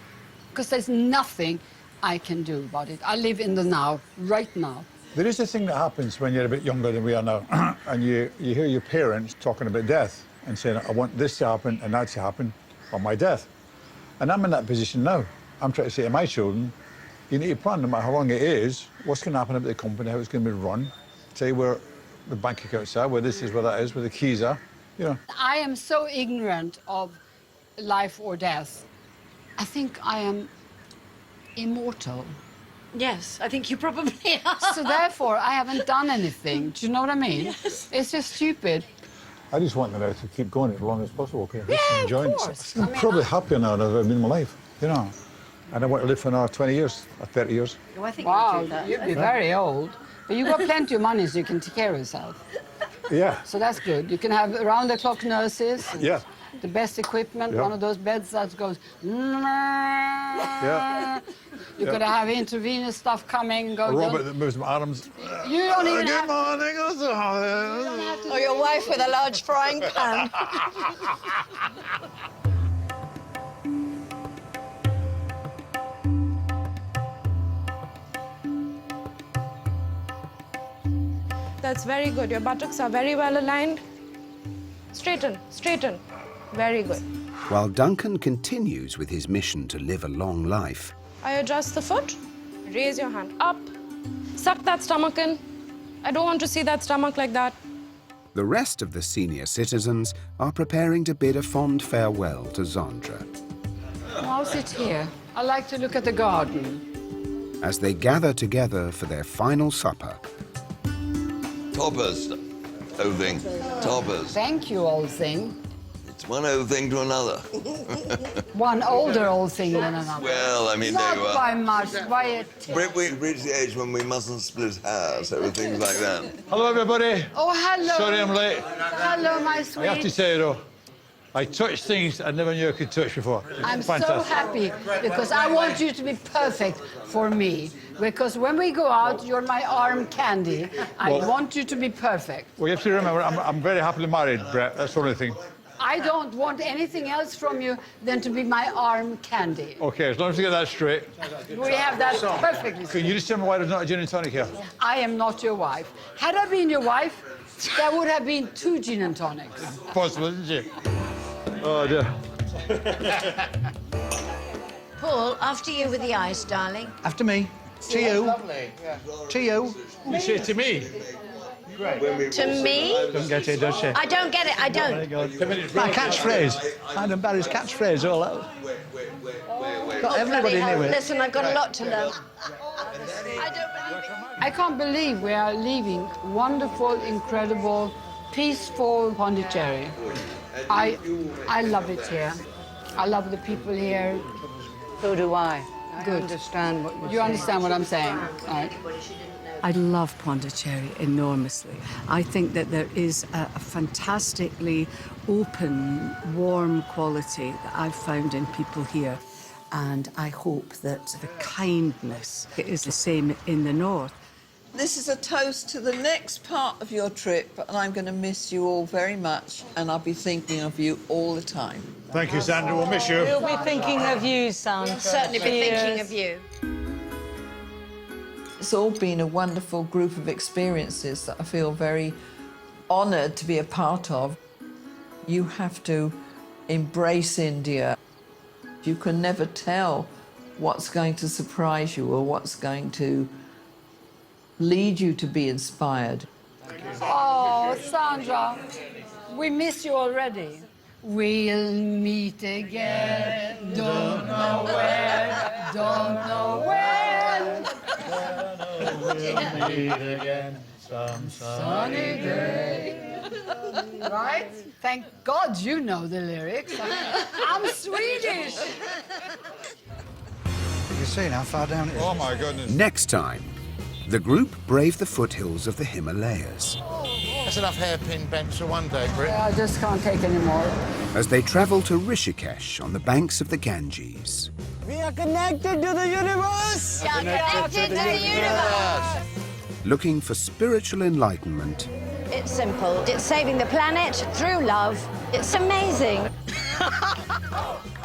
B: Because there's nothing I can do about it. I live in the now, right now.
H: There is a thing that happens when you're a bit younger than we are now, and you hear your parents talking about death and saying, I want this to happen and that to happen on my death. And I'm in that position now. I'm trying to say to my children, you need to plan, no matter how long it is, what's going to happen about the company, how it's going to be run, say where the bank accounts are, where this is, where that is, where the keys are, you know.
B: I am so ignorant of life or death. I think I am immortal.
C: Yes, I think you probably are.
B: So therefore, I haven't done anything. Do you know what I mean?
C: Yes.
B: It's just stupid.
H: I just want them now to keep going as long as possible. Okay?
B: Yeah,
H: enjoying
B: of course.
H: I'm probably happier now than I've ever been in my life, you know. And I want to live for another 20 years, or 30 years.
C: Oh, I think
B: wow,
C: you'll do that.
B: you'll be very old. But you've got plenty of money so you can take care of yourself.
H: Yeah.
B: So that's good. You can have around-the-clock nurses.
H: Yeah.
B: The best equipment,
H: Yeah.
B: one of those beds that goes...
H: Yeah.
B: You're going to have intravenous stuff coming and
H: A
B: going...
H: robot that moves my arms.
B: You don't even
H: Good
B: have...
H: morning.
C: Or your wife with a large frying pan.
O: That's very good. Your buttocks are very well aligned. Straighten, straighten. Very good.
A: While Duncan continues with his mission to live a long life,
O: I adjust the foot. Raise your hand up. Suck that stomach in. I don't want to see that stomach like that.
A: the rest of the senior citizens are preparing to bid a fond farewell to Zandra.
B: I'll sit here. I like to look at the garden.
A: As they gather together for their final supper.
E: Toppers, old thing. Toppers.
B: Thank you, old thing.
E: It's one old thing to another.
B: One older old thing than another.
E: Well, I mean,
B: not
E: they were...
B: by much, by a
E: We've reached the age when we mustn't split hairs over things like that.
H: Hello, everybody.
B: Oh, hello.
H: Sorry I'm late.
B: Hello, my sweet.
H: I have to say, though, I touched things I never knew I could touch before.
B: I'm
H: Fantastic.
B: so happy because I want you to be perfect for me. Because when we go out, you're my arm candy. I
H: Well-
B: want you to be perfect.
H: Well, you have to remember, I'm very happily married, Brett. That's the only thing.
B: I don't want anything else from you than to be my arm candy.
H: Okay, as long as you get that straight.
B: We have that perfectly.
H: Can you just tell me why there's not a gin and tonic here?
B: I am not your wife. Had I been your wife, there would have been 2 gin and tonics.
H: Possible, isn't it? Oh, dear.
C: Paul, after you with the ice, darling.
K: After me. To you. To you.
H: You say to me?
C: To me?
K: Don't get it, does she?
C: I don't get it, I don't.
K: My catchphrase. Adam Barry's catchphrase, all that. Got everybody
C: Bloody hell.
K: knew it.
C: Listen, I've got a lot to learn.
B: I can't believe we are leaving wonderful, incredible peaceful Pondicherry. I love it here. I love the people here.
G: So do I.
B: Good.
G: I understand what you're saying.
B: You understand what I'm saying, right?
G: I love Pondicherry enormously. I think that there is a fantastically open, warm quality that I've found in people here. And I hope that the kindness is the same in the north.
P: This is a toast to the next part of your trip, and I'm going to miss you all very much, and I'll be thinking of you all the time.
H: Thank you, Sandra. We'll miss you.
G: We'll be thinking of you, Sandra.
C: Certainly be thinking of you.
P: It's all been a wonderful group of experiences that I feel very honoured to be a part of. You have to embrace India. You can never tell what's going to surprise you or what's going to lead you to be inspired.
B: Oh, Sandra, we miss you already. We'll meet again, don't know where, don't know when.
H: We'll meet again some
B: Sunny day. Right? Thank God you know the lyrics. I'm Swedish.
K: You can see how far down it is.
H: Oh, my goodness.
A: Next time, the group brave the foothills of the Himalayas
D: That's enough hairpin bends for one day, Brit.
B: I just can't take any more.
A: as they travel to Rishikesh on the banks of the Ganges.
L: We are connected to the universe!
C: We are connected to the universe.
A: Looking for spiritual enlightenment
C: It's simple. It's saving the planet through love. It's amazing.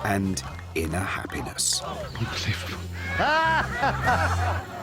A: and inner happiness.